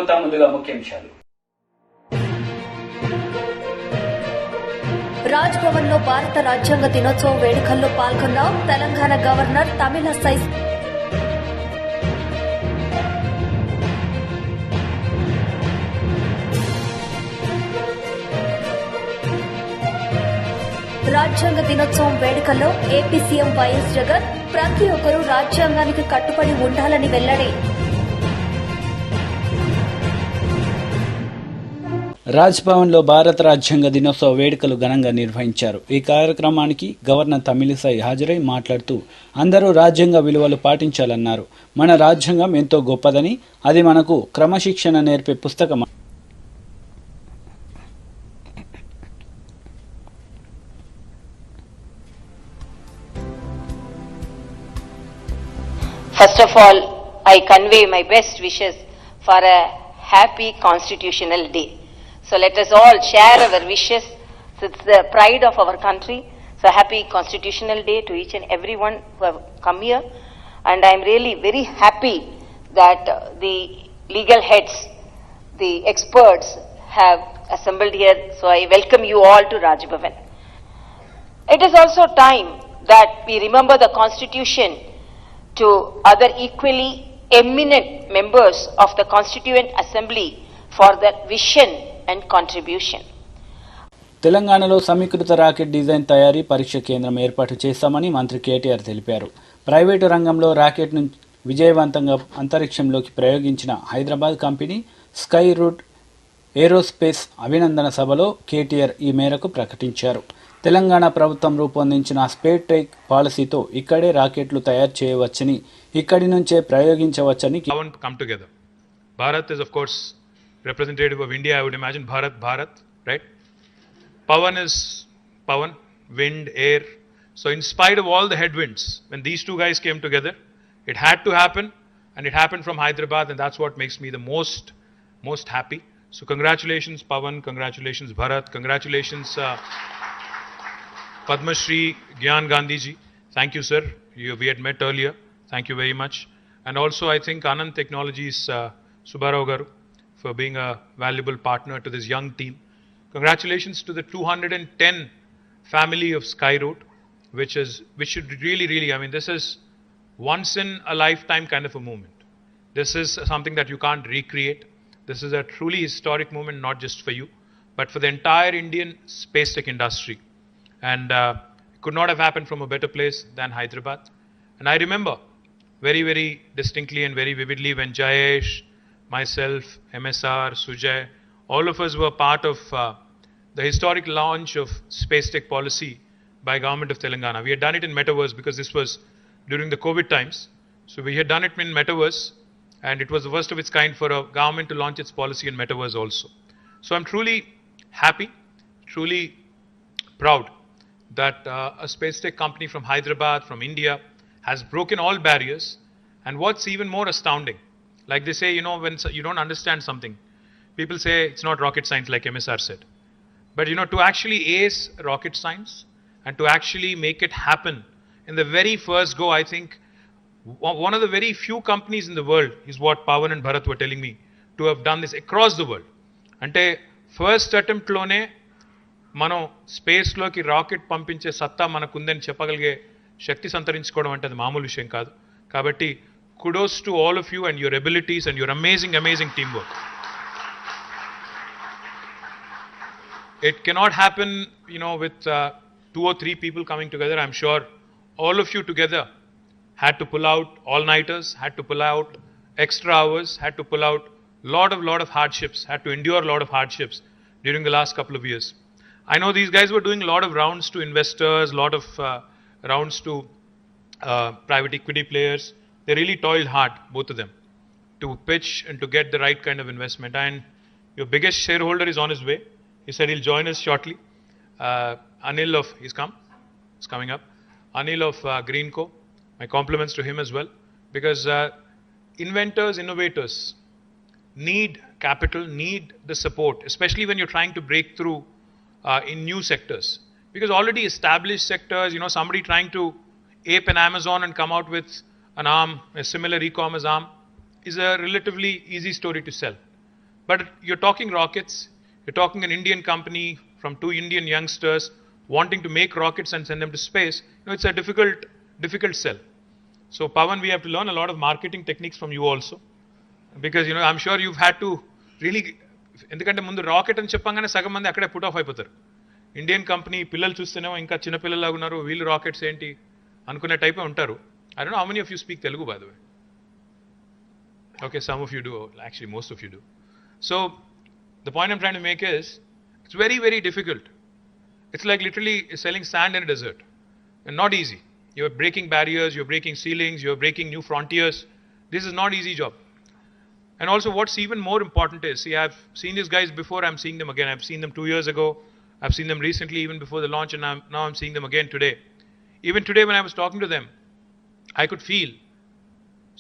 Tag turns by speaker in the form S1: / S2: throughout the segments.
S1: చూద్దాం ముందుగా ముఖ్యాంశాలు.
S2: రాజ్ భవన్ లో భారత రాజ్యాంగ దినోత్సవ వేడుకల్లో పాల్గొన్న తెలంగాణ గవర్నర్ తమిళసై. రాజ్యాంగ దినోత్సవం వేడుకల్లో ఏపీ సీఎం వైఎస్ జగన్ ప్రతి ఒక్కరూ రాజ్యాంగానికి కట్టుబడి ఉండాలని వెల్లడి.
S3: రాజ్ భవన్ లో భారత రాజ్యాంగ దినోత్సవ వేడుకలు ఘనంగా నిర్వహించారు. ఈ కార్యక్రమానికి గవర్నర్ తమిళసై హాజరై మాట్లాడుతూ అందరూ రాజ్యాంగ విలువలు పాటించాలన్నారు. మన రాజ్యాంగం ఎంతో గొప్పదని, అది మనకు క్రమశిక్షణ నేర్పే పుస్తకం.
S4: First of all, I convey my best wishes for a happy Constitutional Day. So let us all share our wishes. It's the pride of our country. So happy Constitutional Day to each and everyone who have come here. And I am really very happy that the legal heads, the experts have assembled here. So I welcome you all to Raj Bhavan. It is also time that we remember the Constitution to other equally eminent members of the Constituent Assembly for their vision and contribution.
S3: తెలంగాణలో సమీకృత rocket design తయారీ పరీక్ష కేంద్రం ఏర్పాటు చేస్తామని మంత్రి కేటీఆర్ తెలిపారు. Private రంగంలో రాకెట్ను విజయవంతంగా అంతరిక్షంలోకి ప్రయోగించిన Hyderabad company Skyroot aerospace అభినందన సభలో కేటీఆర్ ఈ మేరకు ప్రకటించారు. తెలంగాణ ప్రభుత్వం రూపొందించిన స్పేస్ టెక్ పాలసీతో ఇక్కడే రాకెట్లు తయారు చేయవచ్చని, ఇక్కడి నుంచే ప్రయోగించవచ్చని.
S5: Bharat is of course representative of India. I would imagine Bharat, right? Pawan is Pawan, wind, air. So in spite of all the headwinds, when these two guys came together, it had to happen, and it happened from Hyderabad, and that's what makes me the most happy. So congratulations Pawan, congratulations Bharat, congratulations Padma Shri Gyan Gandhi ji. Thank you, sir. We had met earlier. Thank you very much. And also I think Anand Technologies Subbarao garu for being a valuable partner to this young team. Congratulations to the 210 family of Skyroot, which should really, I mean, this is once in a lifetime kind of a moment. This is something that you can't recreate. This is a truly historic moment, not just for you, but for the entire Indian space tech industry. And it could not have happened from a better place than Hyderabad. And I remember very, very distinctly and very vividly when Jayesh, myself, MSR, Sujay, all of us were part of the historic launch of space tech policy by government of Telangana. We had done it in Metaverse because this was during the COVID times. So we had done it in Metaverse, and it was the first of its kind for a government to launch its policy in Metaverse also. So I'm truly happy, truly proud that a space tech company from Hyderabad, from India, has broken all barriers. And what's even more astounding, like they say, when you don't understand something, people say it's not rocket science, like MSR said. But to actually ace rocket science and to actually make it happen in the very first go, I think one of the very few companies in the world is what Pawan and Bharat were telling me, to have done this across the world. Ante first attempt lone మనం స్పేస్లోకి rocket పంపించే సత్తా మనకుందని చెప్పగలిగే శక్తి సంతరించుకోవడం అంటే అది మామూలు విషయం కాదు. కాబట్టి kudos to all of you and your abilities and your amazing teamwork. It cannot happen, with 2 or 3 people coming together. I'm sure all of you together had to pull out all-nighters, had to pull out extra hours, had to pull out lot of hardships, had to endure a lot of hardships during the last couple of years. I know these guys were doing a lot of rounds to investors, lot of rounds to private equity players. They really toiled hard, both of them, to pitch and to get the right kind of investment. And your biggest shareholder is on his way. He said he'll join us shortly. Anil he's coming up. Anil of Greenco. My compliments to him as well. Because inventors, innovators need capital, need the support, especially when you're trying to break through in new sectors. Because already established sectors, somebody trying to ape an Amazon and come out with an arm, a similar e-commerce arm, is a relatively easy story to sell. But you're talking rockets, you're talking an Indian company from two Indian youngsters wanting to make rockets and send them to space. It's a difficult sell. So Pawan, we have to learn a lot of marketing techniques from you also. Because, I'm sure you've had to really, ఎందుకంటే ముందు rocket అని చెప్పంగానే సగం మంది అక్కడే put off అయిపోతారు. Indian company పిల్లలు చూస్తేనేమో ఇంకా చిన్న పిల్లలాగా ఉన్నారు, వీళ్ళు రాకెట్స్ ఏంటి అనుకునే టైపే ఉంటారు. I don't know how many of you speak Telugu, by the way. Okay, some of you do. Actually, most of you do. So, the point I'm trying to make is, it's very, very difficult. It's like literally selling sand in a desert. And not easy. You're breaking barriers, you're breaking ceilings, you're breaking new frontiers. This is not easy job. And also what's even more important is, see, I've seen these guys before, I'm seeing them again. I've seen them 2 years ago. I've seen them recently, even before the launch, and now I'm seeing them again today. Even today when I was talking to them, I could feel.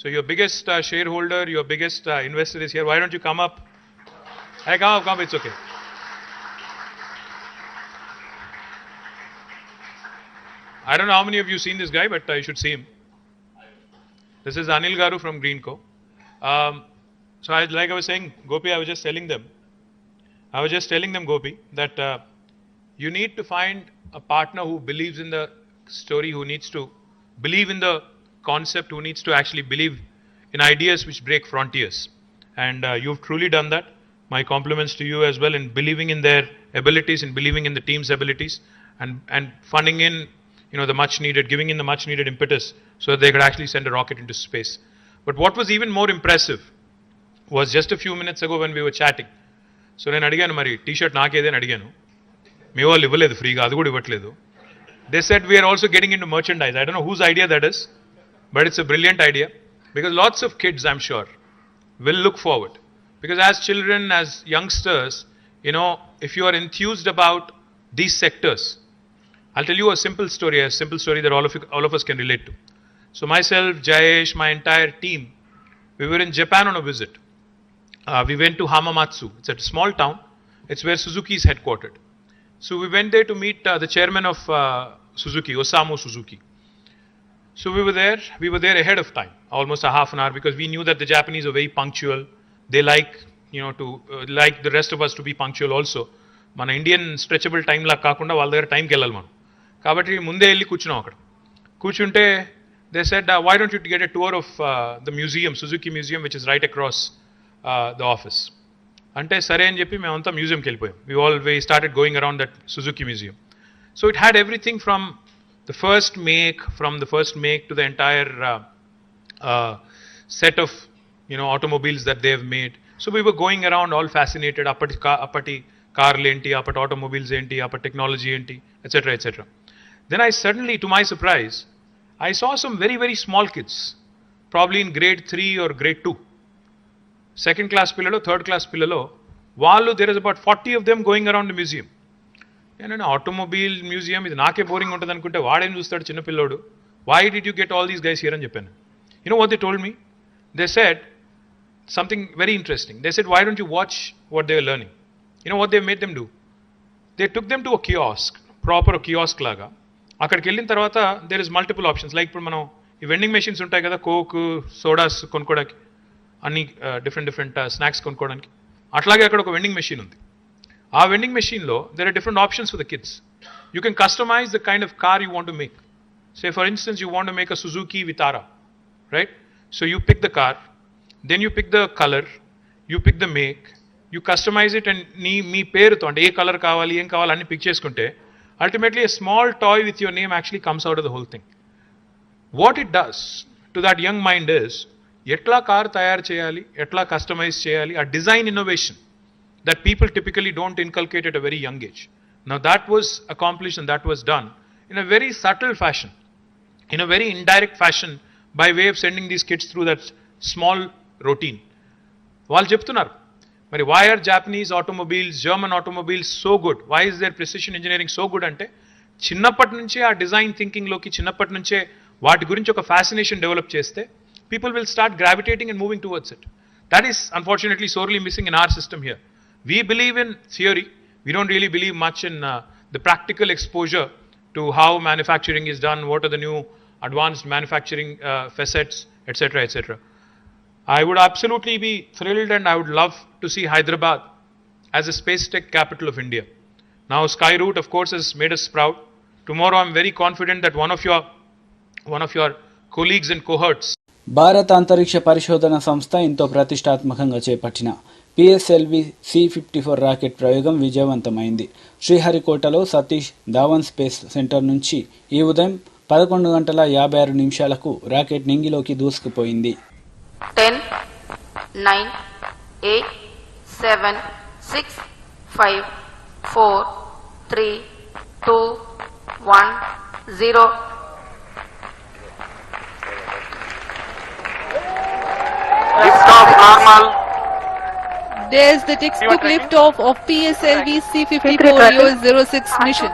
S5: So your biggest shareholder, your biggest investor is here. Why don't you come up? Hey, come up, it's okay. I don't know how many of you seen this guy, but you should see him. This is Anil Garu from Greenco. So like I was saying, Gopi, I was just telling them, Gopi, that you need to find a partner who believes in the story, who needs to believe in the concept, who needs to actually believe in ideas which break frontiers. And you've truly done that. My compliments to you as well in believing in their abilities, in believing in the team's abilities, and funding in, the much needed, giving in the much needed impetus so that they could actually send a rocket into space. But what was even more impressive was just a few minutes ago when we were chatting. So నేను అడిగాను, మరి T-shirt నాకేదే అని అడిగాను. మీ వాళ్ళు ఇవ్వలేదు ఫ్రీగా, అది కూడా ఇవ్వట్లేదు. They said we are also getting into merchandise. I don't know whose idea that is, but it's a brilliant idea, because lots of kids, I'm sure, will look forward. Because as children, as youngsters, if you are enthused about these sectors, I'll tell you a simple story that all of us can relate to. So myself, Jayesh, my entire team, we were in Japan on a visit. We went to Hamamatsu. It's a small town. It's where Suzuki is headquartered. So we went there to meet the chairman of Suzuki, Osamu Suzuki. So we were there ahead of time, almost a half an hour, because we knew that the Japanese are very punctual. They like, like the rest of us to be punctual also. మన Indian stretchable time లా కాకుండా వాళ్ళ దగ్గర టైంకి వెళ్ళాలి మనం. కాబట్టి ముందే వెళ్ళి కూర్చున్నాం అక్కడ. కూర్చుంటే they said, why don't you get a tour of the museum, Suzuki museum, which is right across the office. అంటే సరే అని చెప్పి మేమంతా మ్యూజియంకి వెళ్ళిపోయాం. We started going around that Suzuki museum. So it had everything from the first make to the entire set of automobiles that they have made. So we were going around all fascinated. Appati కార్లు ఏంటి, అప్పటి automobiles ఏంటి, అప్పటి technology ఏంటి, etcetera etcetera. Then I suddenly, to my surprise, I saw some very, very small kids, probably in grade 3 or grade 2. Second class పిల్లలో, third class పిల్లలో, వాళ్ళు, there is about 40 of them going around the museum. నేను automobile museum, ఇది నాకే boring ఉంటుంది అనుకుంటే వాడేం చూస్తాడు చిన్న పిల్లోడు. Why did you get all these guys here అని చెప్పాను. You know what they told me? They said something very interesting. They said, why don't you watch what they are learning? You know what they made them do? They took them to a kiosk, proper kiosk లాగా. అక్కడికి వెళ్ళిన తర్వాత there is multiple options. Like ఇప్పుడు మనం ఈ vending machines ఉంటాయి కదా, coke, sodas కొనుక్కోవడానికి, అన్ని డిఫరెంట్ స్నాక్స్ కొనుక్కోవడానికి. అట్లాగే అక్కడ ఒక వెండింగ్ మెషిన్ ఉంది. ఆ వెండింగ్ మెషిన్లో there are different options for the kids. You can customize the kind of car you want to make. Say for instance, you want to make a Suzuki Vitara, right? So you pick the car, then you pick the color, you pick the make, you customize it, and మీ పేరుతో అంటే ఏ colour కావాలి, ఏం కావాలి అన్ని pick చేసుకుంటే ultimately a small toy with your name actually comes out of the whole thing. What it does to that young mind is, ఎట్లా car తయారు చేయాలి, ఎట్లా కస్టమైజ్ చేయాలి, ఆ design innovation that people typically don't inculcate at a very young age. Now that was accomplished and that was done in a very subtle fashion, in a very indirect fashion, by way of sending these kids through that small routine. వాళ్ళు చెప్తున్నారు, మరి why are Japanese automobiles, German automobiles so good? Why is their precision engineering so good? అంటే చిన్నప్పటి నుంచే ఆ design థింకింగ్లోకి, చిన్నప్పటి నుంచే వాటి గురించి ఒక ఫ్యాసినేషన్ డెవలప్ చేస్తే people will start gravitating and moving towards it. That is unfortunately sorely missing in our system here. We believe in theory. We don't really believe much in the practical exposure to how manufacturing is done, what are the new advanced manufacturing facets, etc., etc. I would absolutely be thrilled and I would love to see Hyderabad as a space tech capital of India. Now Skyroot of course has made us proud. Tomorrow I'm very confident that one of your colleagues and cohorts
S3: భారత అంతరిక్ష పరిశోధన సంస్థ ఎంతో ప్రతిష్టాత్మకంగా చేపట్టిన PSLV C-54 rocket ప్రయోగం విజయవంతమైంది. శ్రీహరికోటలో Satish Dhawan space centre నుంచి ఈ ఉదయం 11:56 rocket నింగిలోకి దూసుకుపోయింది.
S1: 10, 9, 8, 7, 6, 5, 4, 3, 2, 1, 0.
S6: Liftoff normal.
S7: There's the textbook liftoff of PSLV C-54 EOS-06 mission.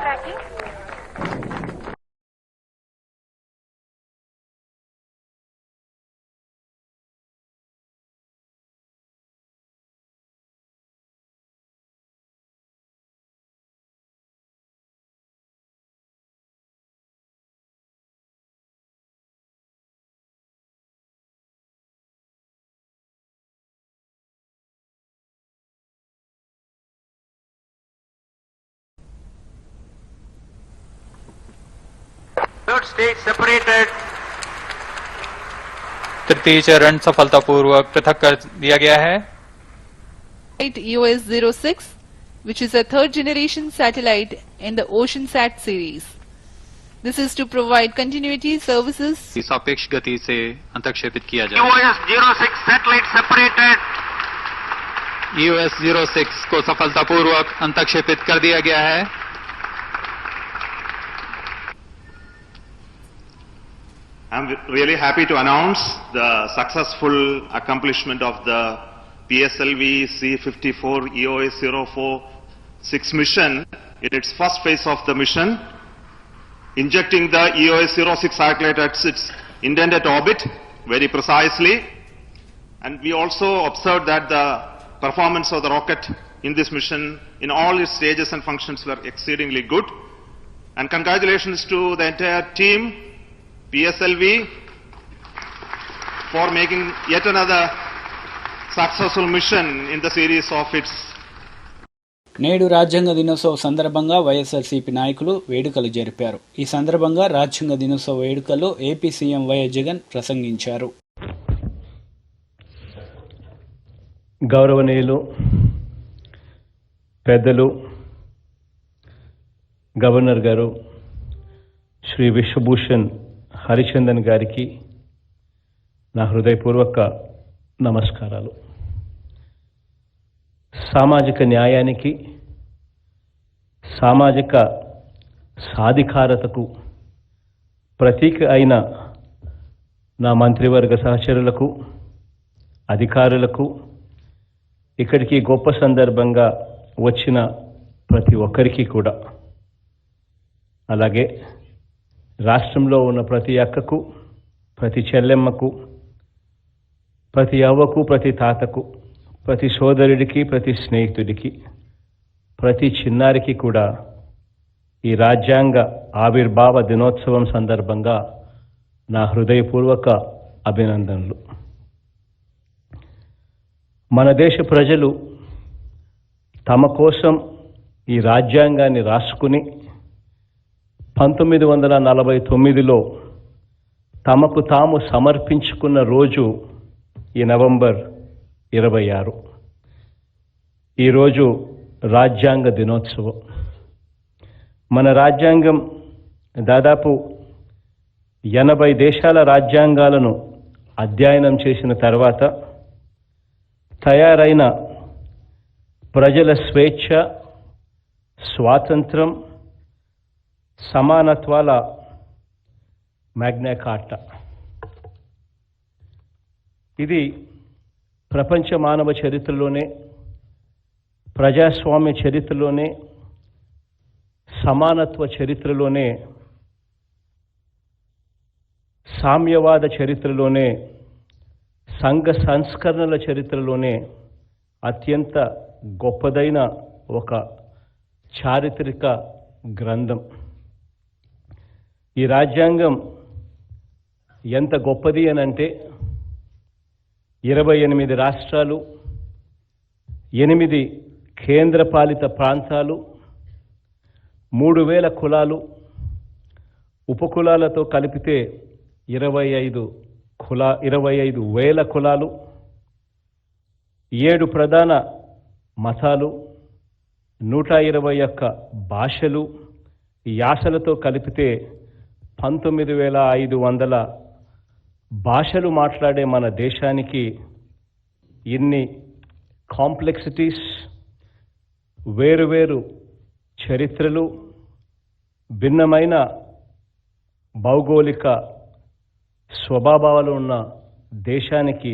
S6: Third stage separated.
S8: तृतीय चरण सफलतापूर्वक पृथक कर दिया गया है.
S7: EOS-06, which is a third generation satellite in the OceanSat series. This is to provide continuity services.
S8: सापेक्ष गति से अंतक्षेपित किया जाए.
S6: EOS-06 satellite separated.
S8: EOS-06 को सफलतापूर्वक अंतक्षेपित कर दिया गया है.
S9: I'm really happy to announce the successful accomplishment of the PSLV C-54 EOS-06 mission in its first phase of the mission, injecting the EOS-06 satellite at its intended orbit very precisely. And we also observed that the performance of the rocket in this mission in all its stages and functions were exceedingly good. And congratulations to the entire team, PSLV, for making yet another successful mission in the series of its.
S3: నేడు రాజ్యాంగ దినోత్సవ సందర్భంగా వైఎస్ఆర్సీపీ నాయకులు వేడుకలు జరిపారు. ఈ సందర్భంగా రాజ్యాంగ దినోత్సవ వేడుకల్లో ఏపీ సీఎం వైఎస్ జగన్ ప్రసంగించారు.
S10: గౌరవనీయులు పెద్దలు గవర్నర్ గారు శ్రీ విశ్వభూషణ్ హరిచందన్ గారికి నా హృదయపూర్వక నమస్కారాలు. సామాజిక న్యాయానికి, సామాజిక సాధికారతకు ప్రతీక అయిన నా మంత్రివర్గ సహచరులకు, అధికారులకు, ఇక్కడికి గొప్ప సందర్భంగా వచ్చిన ప్రతి ఒక్కరికి కూడా, అలాగే రాష్ట్రంలో ఉన్న ప్రతి అక్కకు, ప్రతి చెల్లెమ్మకు, ప్రతి అవ్వకు, ప్రతి తాతకు, ప్రతి సోదరుడికి, ప్రతి స్నేహితుడికి, ప్రతి చిన్నారికి కూడా ఈ రాజ్యాంగ ఆవిర్భావ దినోత్సవం సందర్భంగా నా హృదయపూర్వక అభినందనలు. మన దేశ ప్రజలు తమ కోసం ఈ రాజ్యాంగాన్ని రాసుకుని 1949లో తమకు తాము సమర్పించుకున్న రోజు ఈ నవంబర్ 26. ఈరోజు రాజ్యాంగ దినోత్సవం. మన రాజ్యాంగం దాదాపు 80 దేశాల రాజ్యాంగాలను అధ్యయనం చేసిన తర్వాత తయారైన ప్రజల స్వేచ్ఛ, స్వాతంత్రం, సమానత్వాల మ్యాగ్నా కార్టా. ఇది ప్రపంచ మానవ చరిత్రలోనే, ప్రజాస్వామ్య చరిత్రలోనే, సమానత్వ చరిత్రలోనే, సామ్యవాద చరిత్రలోనే, సంఘ సంస్కరణల చరిత్రలోనే అత్యంత గొప్పదైన ఒక చారిత్రక గ్రంథం. ఈ రాజ్యాంగం ఎంత గొప్పది అనంటే 28 రాష్ట్రాలు, 8 కేంద్రపాలిత ప్రాంతాలు, 3000 కులాలు, ఉపకులాలతో కలిపితే 25,000 కులాలు, 7 ప్రధాన మతాలు, 121 భాషలు, యాసలతో కలిపితే 19,500 భాషలు మాట్లాడే మన దేశానికి ఇన్ని కాంప్లెక్సిటీస్, వేరువేరు చరిత్రలు, భిన్నమైన భౌగోళిక స్వభావాలు ఉన్న దేశానికి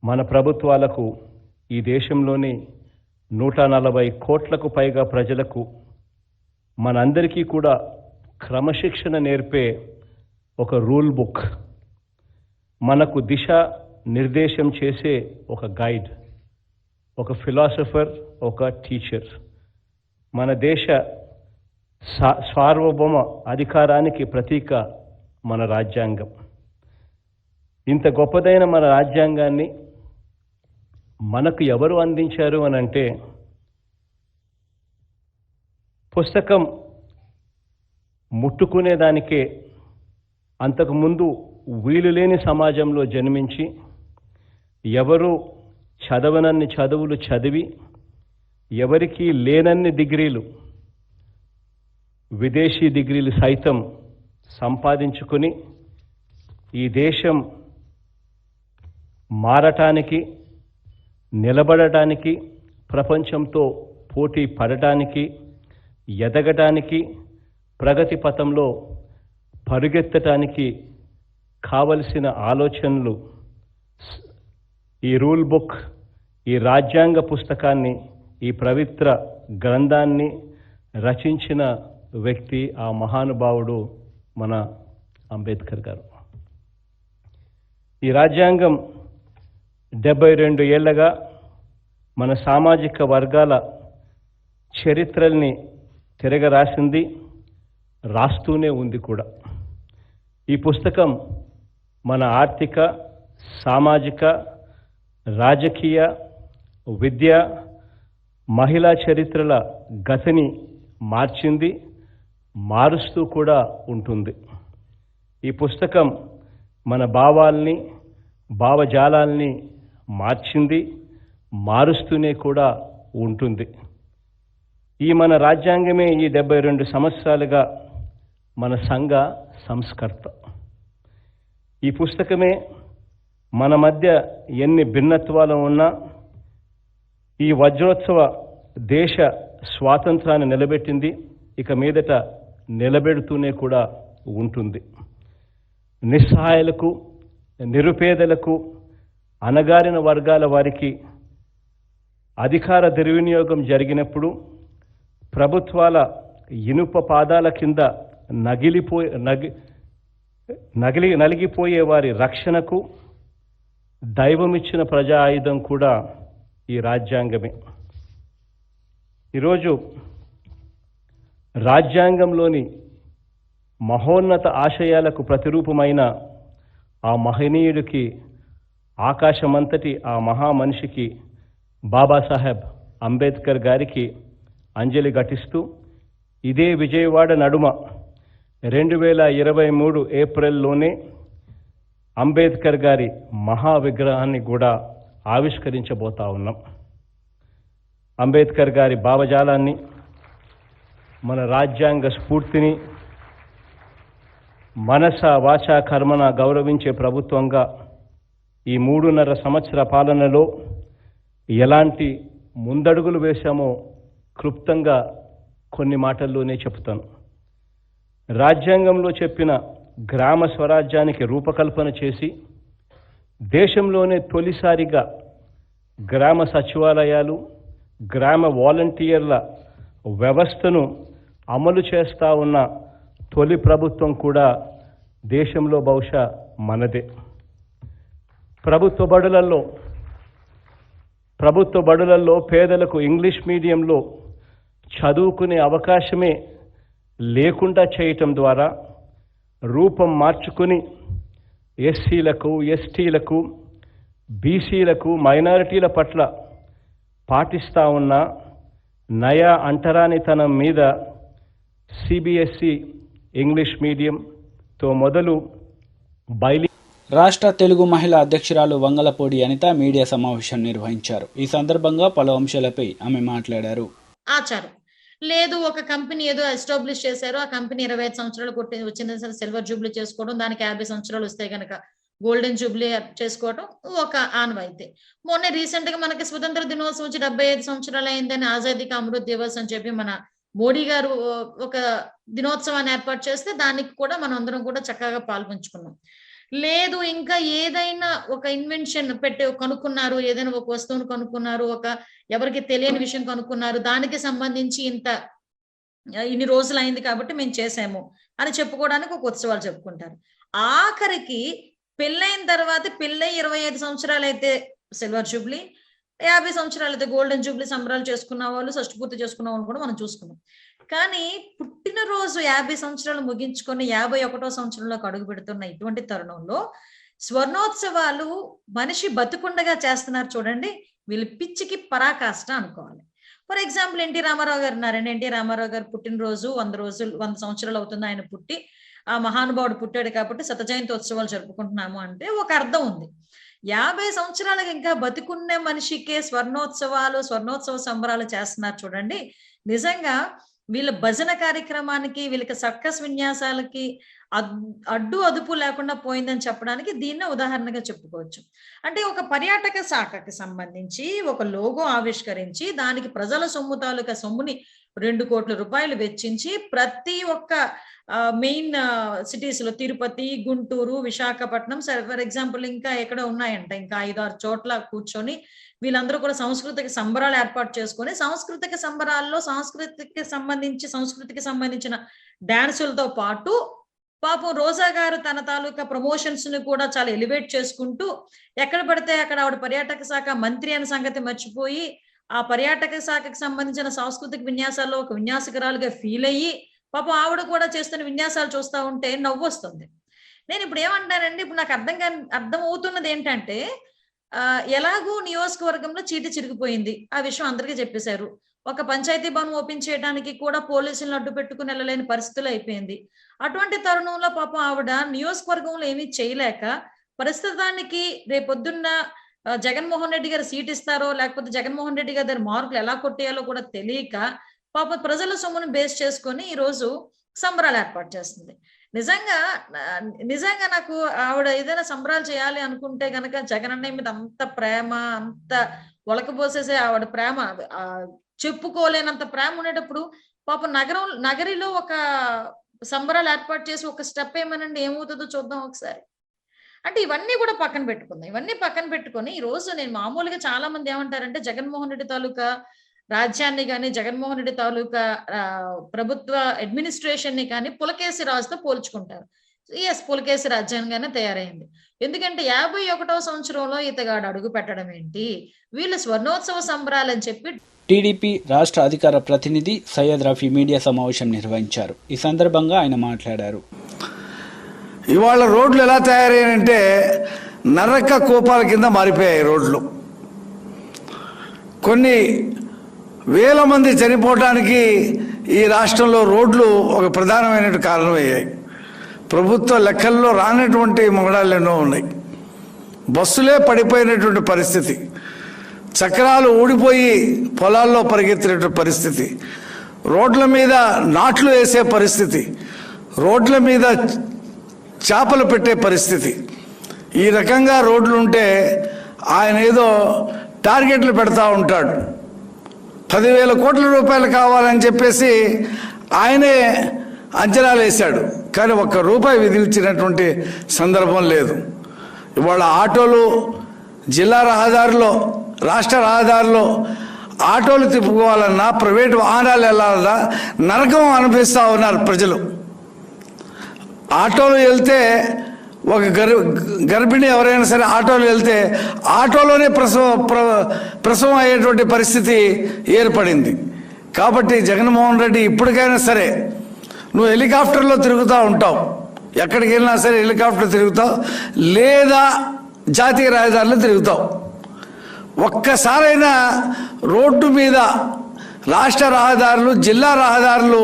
S10: మన ప్రభుత్వాలకు ఈ దేశంలోని 140 కోట్లకు పైగా ప్రజలకు మనందరికీ కూడా క్రమశిక్షణ నేర్పే ఒక రూల్ బుక్, మనకు దిశ నిర్దేశం చేసే ఒక గైడ్, ఒక ఫిలాసఫర్, ఒక టీచర్, మన దేశ సార్వభౌమ అధికారానికి ప్రతీక మన రాజ్యాంగం. ఇంత గొప్పదైన మన రాజ్యాంగాన్ని మనకు ఎవరు అందించారు అని అంటే, పుస్తకం ముట్టుకునేదానికే అంతకుముందు వీలు లేని సమాజంలో జన్మించి ఎవరు చదవనన్ని చదువులు చదివి ఎవరికీ లేనన్ని డిగ్రీలు, విదేశీ డిగ్రీలు సైతం సంపాదించుకొని ఈ దేశం మారటానికి, నిలబడటానికి, ప్రపంచంతో పోటీ పడటానికి, ఎదగటానికి, ప్రగతి పథంలో పరుగెత్తటానికి కావలసిన ఆలోచనలు ఈ రూల్ బుక్, ఈ రాజ్యాంగ పుస్తకాన్ని, ఈ పవిత్ర గ్రంథాన్ని రచించిన వ్యక్తి ఆ మహానుభావుడు మన అంబేద్కర్ గారు. ఈ రాజ్యాంగం 72 ఏళ్లగా మన సామాజిక వర్గాల చరిత్రల్ని తిరగరాసింది, రాస్తూనే ఉంది కూడా. ఈ పుస్తకం మన ఆర్థిక, సామాజిక, రాజకీయ, విద్య, మహిళా చరిత్రల గతిని మార్చింది, మారుస్తూ కూడా ఉంటుంది. ఈ పుస్తకం మన భావాల్ని, భావజాలాల్ని మార్చింది, మారుస్తూనే కూడా ఉంటుంది. ఈ మన రాజ్యాంగమే ఈ 72 సంవత్సరాలుగా మన సంఘ సంస్కర్త. ఈ పుస్తకమే మన మధ్య ఎన్ని భిన్నత్వాలు ఉన్నా ఈ వజ్రోత్సవ దేశ స్వాతంత్రాన్ని నిలబెట్టింది, ఇక మీదట నిలబెడుతూనే కూడా ఉంటుంది. నిస్సహాయులకు, నిరుపేదలకు, అణగారిన వర్గాల వారికి అధికార దుర్వినియోగం జరిగినప్పుడు ప్రభుత్వాల ఇనుప పాదాల కింద నలిగిపోయే వారి రక్షణకు దైవమిచ్చిన ప్రజా ఆయుధం కూడా ఈ రాజ్యాంగమే. ఈరోజు రాజ్యాంగంలోని మహోన్నత ఆశయాలకు ప్రతిరూపమైన ఆ మహనీయుడికి, ఆకాశమంతటి ఆ మహామనిషికి, బాబాసాహెబ్ అంబేద్కర్ గారికి అంజలి ఘటిస్తూ ఇదే విజయవాడ నడుమ 2023 ఏప్రిల్లోనే అంబేద్కర్ గారి మహావిగ్రహాన్ని కూడా ఆవిష్కరించబోతా ఉన్నాం. అంబేద్కర్ గారి భావజాలాన్ని, మన రాజ్యాంగ స్ఫూర్తిని మనస వాచ కర్మన గౌరవించే ప్రభుత్వంగా ఈ 3.5 సంవత్సర పాలనలో ఎలాంటి ముందడుగులు వేశామో క్లుప్తంగా కొన్ని మాటల్లోనే చెప్తాను. రాజ్యాంగంలో చెప్పిన గ్రామ స్వరాజ్యానికి రూపకల్పన చేసి దేశంలోనే తొలిసారిగా గ్రామ సచివాలయాలు, గ్రామ వాలంటీర్ల వ్యవస్థను అమలు చేస్తా ఉన్న తొలి ప్రభుత్వం కూడా దేశంలో బహుశా మనదే. ప్రభుత్వ బడులలో పేదలకు ఇంగ్లీష్ మీడియంలో చదువుకునే అవకాశమే లేకుండా చేయటం ద్వారా రూపం మార్చుకుని ఎస్సీలకు, ఎస్టీలకు బీసీలకు మైనారిటీల పట్ల పాటిస్తూ ఉన్న నయా అంటరానితనం మీద సిబిఎస్ఈ ఇంగ్లీష్ మీడియంతో మొదలు
S3: రాష్ట్ర తెలుగు మహిళా అధ్యక్షురాలు వంగలపూడి అనిత మీడియా సమావేశం నిర్వహించారు. ఈ సందర్భంగా పలు అంశాలపై ఆమె మాట్లాడారు.
S11: ఆచారం లేదు, ఒక కంపెనీ ఏదో ఎస్టాబ్లిష్ చేశారు, ఆ కంపెనీ 25 సంవత్సరాలు వచ్చిన సిల్వర్ జూబ్లీ చేసుకోవడం, దానికి 50 సంవత్సరాలు వస్తే కనుక గోల్డెన్ జూబ్లీ చేసుకోవడం ఒక ఆనవాయితీ. మొన్న రీసెంట్ గా మనకి స్వతంత్ర దినోత్సవం వచ్చి 75 సంవత్సరాలు అయిందని ఆజాదీ కా అమృత్ దివస్ అని చెప్పి మన మోడీ గారు ఒక దినోత్సవాన్ని ఏర్పాటు చేస్తే దానికి కూడా మనం అందరం కూడా చక్కగా పాల్పంచుకున్నాం. లేదు, ఇంకా ఏదైనా ఒక ఇన్వెన్షన్ కనుక్కున్నారు, ఏదైనా ఒక వస్తువును కనుక్కున్నారు, ఒక ఎవరికి తెలియని విషయం కనుక్కున్నారు, దానికి సంబంధించి ఇన్ని రోజులు అయింది కాబట్టి మేము చేసాము అని చెప్పుకోవడానికి ఒక ఉత్సవాలు చెప్పుకుంటారు. ఆఖరికి పెళ్ళైన తర్వాత పెళ్ళై 25 సంవత్సరాలు అయితే సిల్వర్ జూబ్లీ, 50 సంవత్సరాలు అయితే గోల్డెన్ జూబ్లీ సంబరాలు చేసుకున్న వాళ్ళు, షష్ఠపూర్తి చేసుకున్న వాళ్ళు కూడా మనం చూసుకున్నాం. కానీ పుట్టినరోజు 50 సంవత్సరాలు ముగించుకొని 51వ సంవత్సరంలోకి అడుగు పెడుతున్న ఇటువంటి తరుణంలో స్వర్ణోత్సవాలు మనిషి బతుకుండగా చేస్తున్నారు చూడండి, వీళ్ళు పిచ్చికి పరాకాష్ట అనుకోవాలి. ఫర్ ఎగ్జాంపుల్ ఎన్టీ రామారావు గారు ఉన్నారండి. ఎన్టీ రామారావు గారు పుట్టినరోజు 100 సంవత్సరాలు అవుతుంది ఆయన పుట్టి. ఆ మహానుభావుడు పుట్టాడు కాబట్టి శత జయంతి ఉత్సవాలు జరుపుకుంటున్నాము అంటే ఒక అర్థం ఉంది. 50 సంవత్సరాలకు ఇంకా బతికున్న మనిషికే స్వర్ణోత్సవ సంబరాలు చేస్తున్నారు చూడండి. నిజంగా వీళ్ళ భజన కార్యక్రమానికి, వీళ్ళకి సర్కస్ విన్యాసాలకి అడ్డు అదుపు లేకుండా పోయిందని చెప్పడానికి దీన్నే ఉదాహరణగా చెప్పుకోవచ్చు. అంటే ఒక పర్యాటక శాఖకి సంబంధించి ఒక లోగో ఆవిష్కరించి దానికి ప్రజల సొమ్ము తాలూకా సొమ్ముని 2 కోట్ల రూపాయలు వెచ్చించి ప్రతి ఒక్క మెయిన్ సిటీస్ లో తిరుపతి, గుంటూరు, విశాఖపట్నం, ఫర్ ఎగ్జాంపుల్ ఇంకా ఎక్కడ ఉన్నాయంట, ఇంకా 5-6 చోట్ల కూర్చొని వీళ్ళందరూ కూడా సాంస్కృతిక సంబరాలు ఏర్పాటు చేసుకొని సాంస్కృతిక సంబరాల్లో సంస్కృతికి సంబంధించిన డాన్సులతో పాటు పాపం రోజా గారు తన తాలూకా ప్రమోషన్స్ ని కూడా చాలా ఎలివేట్ చేసుకుంటూ ఎక్కడ పడితే అక్కడ ఆవిడ పర్యాటక శాఖ మంత్రి అనే సంగతి మర్చిపోయి ఆ పర్యాటక శాఖకి సంబంధించిన సాంస్కృతిక విన్యాసాల్లో ఒక విన్యాసకురాలుగా ఫీల్ అయ్యి పాపం ఆవిడ కూడా చేస్తున్న విన్యాసాలు చూస్తూ ఉంటే నవ్వు వస్తుంది. నేను ఇప్పుడు ఏమంటానండి, ఇప్పుడు నాకు అర్థం అవుతున్నది ఏంటంటే, ఎలాగూ నియోజకవర్గంలో చీటి చిరిగిపోయింది, ఆ విషయం అందరికీ చెప్పేశారు. ఒక పంచాయతీ భవన్ ఓపెన్ చేయడానికి కూడా పోలీసులను అడ్డు పెట్టుకుని వెళ్ళలేని పరిస్థితులు అయిపోయింది. అటువంటి తరుణంలో పాపం ఆవిడ నియోజకవర్గంలో ఏమీ చేయలేక ప్రస్తుతానికి రేపొద్దున్న జగన్మోహన్ రెడ్డి గారు సీట్ ఇస్తారో లేకపోతే జగన్మోహన్ రెడ్డి గారి దగ్గర మార్కులు ఎలా కొట్టేయాలో కూడా తెలియక పాప ప్రజల సొమ్మును బేస్ చేసుకొని ఈ రోజు సంబరాలు ఏర్పాటు చేస్తుంది. నిజంగా నాకు ఆవిడ ఏదైనా సంబరాలు చేయాలి అనుకుంటే గనక జగన్ అన్నయ్య మీద అంత ప్రేమ, అంత ఒలకబోసేసే ఆవిడ ప్రేమ, చెప్పుకోలేనంత ప్రేమ ఉండేటప్పుడు పాప నగరిలో ఒక సంబరాలు ఏర్పాటు చేసి ఒక స్టెప్ ఏమనండి ఏమవుతుందో చూద్దాం ఒకసారి. అంటే ఇవన్నీ కూడా పక్కన పెట్టుకుందాం. ఇవన్నీ పక్కన పెట్టుకొని ఈ రోజు నేను మామూలుగా చాలా మంది ఏమంటారంటే జగన్మోహన్ రెడ్డి తాలూకా రాజ్యాన్ని కానీ జగన్మోహన్ రెడ్డి తాలూకా ప్రభుత్వ అడ్మినిస్ట్రేషన్ ని కానీ పులకేసి రాజుతో పోల్చుకుంటారు. ఎస్, పులకేసి రాజ్యాంగానే తయారైంది. ఎందుకంటే 51వ సంవత్సరంలో ఇతగాడు అడుగు పెట్టడం ఏంటి, వీళ్ళు స్వర్ణోత్సవ సంబరాలు అని చెప్పి
S3: టీడీపీ రాష్ట్ర అధికార ప్రతినిధి సయ్యద్ రఫీ మీడియా సమావేశం నిర్వహించారు. ఈ సందర్భంగా ఆయన మాట్లాడారు.
S12: ఇవాళ రోడ్లు ఎలా తయారయ్యాయంటే నరక కోపాల కింద మారిపోయాయి రోడ్లు. కొన్ని వేల మంది చనిపోవటానికి ఈ రాష్ట్రంలో రోడ్లు ఒక ప్రధానమైన కారణమయ్యాయి. ప్రభుత్వ లెక్కల్లో రానటువంటి మొగడాలు ఎన్నో ఉన్నాయి. బస్సులే పడిపోయినటువంటి పరిస్థితి, చక్రాలు ఊడిపోయి పొలాల్లో పరిగెత్తినటువంటి పరిస్థితి, రోడ్ల మీద నాట్లు వేసే పరిస్థితి, రోడ్ల మీద చేపలు పెట్టే పరిస్థితి. ఈ రకంగా రోడ్లు ఉంటే ఆయన ఏదో టార్గెట్లు పెడతా ఉంటాడు. 10,000 కోట్ల రూపాయలు కావాలని చెప్పేసి ఆయనే అంచనాలు వేశాడు, కానీ ₹1 విధించినటువంటి సందర్భం లేదు. ఇవాళ ఆటోలు, జిల్లా రహదారిలో, రాష్ట్ర రహదారిలో ఆటోలు తిప్పుకోవాలన్నా, ప్రైవేటు వాహనాలు వెళ్ళాలన్నా నరకం అనిపిస్తూ ఉన్నారు ప్రజలు. ఆటోలు వెళ్తే ఒక గర్భిణి ఎవరైనా సరే ఆటోలు వెళ్తే ఆటోలోనే ప్రసవం అయ్యేటువంటి పరిస్థితి ఏర్పడింది. కాబట్టి జగన్మోహన్ రెడ్డి ఇప్పటికైనా సరే, నువ్వు హెలికాప్టర్లో తిరుగుతూ ఉంటావు, ఎక్కడికి వెళ్ళినా సరే హెలికాప్టర్ తిరుగుతావు, లేదా జాతీయ రహదారులు తిరుగుతావు. ఒక్కసారైనా రోడ్డు మీద రాష్ట్ర రహదారులు, జిల్లా రహదారులు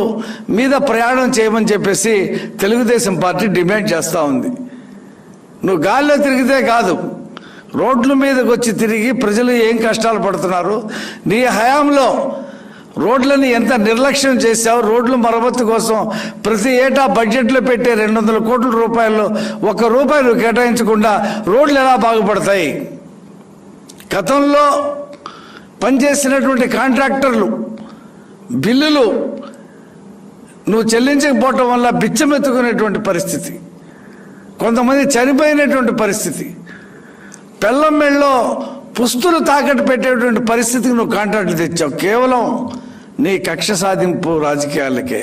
S12: మీద ప్రయాణం చేయమని చెప్పేసి తెలుగుదేశం పార్టీ డిమాండ్ చేస్తూ ఉంది. నువ్వు గాల్లో తిరిగితే కాదు, రోడ్ల మీదకి వచ్చి తిరిగి ప్రజలు ఏం కష్టాలు పడుతున్నారు, నీ హయాంలో రోడ్లని ఎంత నిర్లక్ష్యం చేశావు, రోడ్ల మరమ్మతు కోసం ప్రతి ఏటా బడ్జెట్లో పెట్టే 200 కోట్ల రూపాయలు ₹1 నువ్వు కేటాయించకుండా రోడ్లు ఎలా బాగుపడతాయి? గతంలో పనిచేసినటువంటి కాంట్రాక్టర్లు బిల్లులు నువ్వు చెల్లించకపోవటం వల్ల బిచ్చమెత్తుకునేటువంటి పరిస్థితి, కొంతమంది చనిపోయినటువంటి పరిస్థితి, పెళ్ళం మెళ్ళలో పుస్తులు తాకట్టు పెట్టేటువంటి పరిస్థితికి నువ్వు కాంట్రాక్టులు తెచ్చావు. కేవలం నీ కక్ష సాధింపు రాజకీయాలకే.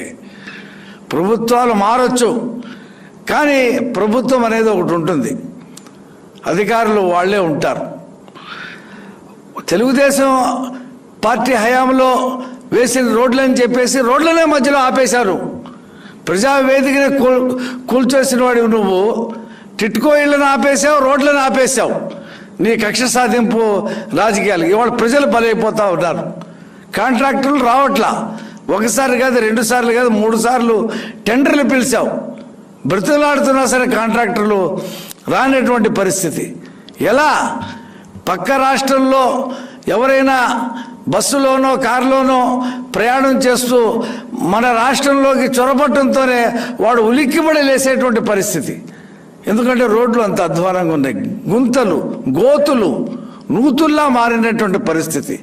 S12: ప్రభుత్వాలు మారొచ్చు, కానీ ప్రభుత్వం అనేది ఒకటి ఉంటుంది, అధికారులు వాళ్ళే ఉంటారు. తెలుగుదేశం పార్టీ హయాంలో వేసిన రోడ్లని చెప్పేసి రోడ్లనే మధ్యలో ఆపేశారు. ప్రజావేదికని కూల్చేసిన వాడివి నువ్వు. టిట్కో ఇళ్లను ఆపేశావు, రోడ్లను ఆపేశావు. నీ కక్ష సాధింపు రాజకీయాలు ఇవాళ ప్రజలు బలైపోతూ ఉన్నారు. కాంట్రాక్టర్లు రావట్లా, ఒకసారి కాదు, 2 సార్లు కాదు, 3 సార్లు టెండర్లు పిలిచావు, బ్రతులాడుతున్నా సరే కాంట్రాక్టర్లు రానటువంటి పరిస్థితి. ఎలా? పక్క రాష్ట్రంలో ఎవరైనా బస్సులోనో కారులోనో ప్రయాణం చేస్తూ మన రాష్ట్రంలోకి చొరబట్టంతోనే వాడు ఉలిక్కిపడి లేసేటువంటి పరిస్థితి. ఎందుకంటే రోడ్లు అంత అధ్వానంగా ఉన్నాయి, గుంతలు, గోతులు, నూతుల్లా మారినటువంటి పరిస్థితి.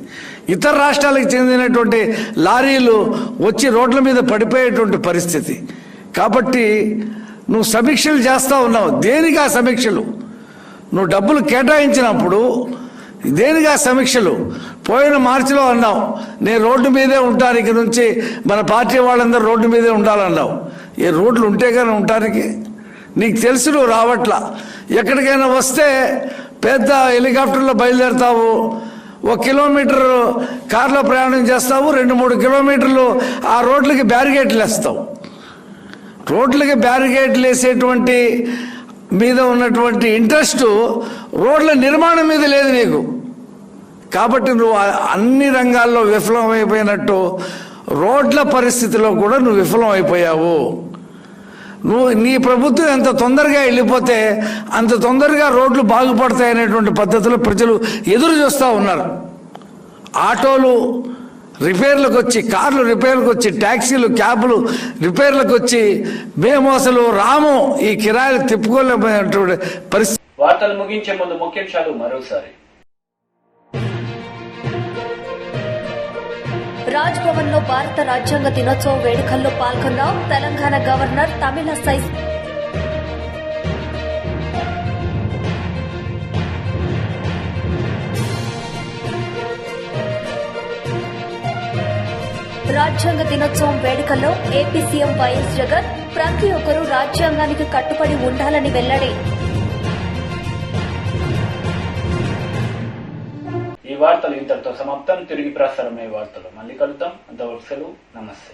S12: ఇతర రాష్ట్రాలకు చెందినటువంటి లారీలు వచ్చి రోడ్ల మీద పడిపోయేటువంటి పరిస్థితి. కాబట్టి నువ్వు సమీక్షలు చేస్తూ ఉన్నావు. దేనికి ఆ సమీక్షలు? నువ్వు డబ్బులు కేటాయించినప్పుడు దేనికి ఆ సమీక్షలు? పోయిన మార్చిలో అన్నావు, నేను రోడ్డు మీదే ఉంటాను, ఇక నుంచి మన పార్టీ వాళ్ళందరూ రోడ్డు మీదే ఉండాలన్నావు. ఏ రోడ్లు ఉంటే కానీ ఉండటానికి? నీకు తెలుసు నువ్వు రావట్లా. ఎక్కడికైనా వస్తే పెద్ద హెలికాప్టర్లో బయలుదేరుతావు, 1 కిలోమీటర్ కారులో ప్రయాణం చేస్తావు, 2-3 కిలోమీటర్లు ఆ రోడ్లకి బ్యారికేడ్లు వేస్తావు. రోడ్లకి బ్యారికేడ్లు వేసేటువంటి మీద ఉన్నటువంటి ఇంట్రెస్ట్ రోడ్ల నిర్మాణం మీద లేదు నీకు. కాబట్టి నువ్వు అన్ని రంగాల్లో విఫలమైపోయినట్టు రోడ్ల పరిస్థితిలో కూడా నువ్వు విఫలం అయిపోయావు. నీ ప్రభుత్వం ఎంత తొందరగా వెళ్ళిపోతే అంత తొందరగా రోడ్లు బాగుపడతాయనేటువంటి పద్ధతిలో ప్రజలు ఎదురు చూస్తూ ఉన్నారు. ఆటోలు రిపేర్లకు వచ్చి, కార్లు రిపేర్లకు వచ్చి, ట్యాక్సీలు, క్యాబ్లు రిపేర్లకు వచ్చి మేము అసలు రాము, ఈ కిరాయిలు తిప్పుకోలేకపోయినటువంటి పరిస్థితి.
S3: వార్తలు ముగించే ముందు ముఖ్యాంశాలు మరోసారి.
S2: రాజ్ భవన్ లో భారత రాజ్యాంగ దినోత్సవం వేడుకల్లో పాల్గొన్న తెలంగాణ గవర్నర్ తమిళసై రాజ్యాంగ దినోత్సవం వేడుకల్లో ఏపీ సీఎం వైఎస్ జగన్ ప్రతి ఒక్కరూ రాజ్యాంగానికి కట్టుబడి ఉండాలని వెల్లడి.
S3: ఈ వార్తలు ఇంతటితో సమాప్తం. తిరిగి ప్రసారమయ్యే వార్తలు మళ్ళీ కలుద్దాం. అంతవరకు సెలవు. నమస్తే.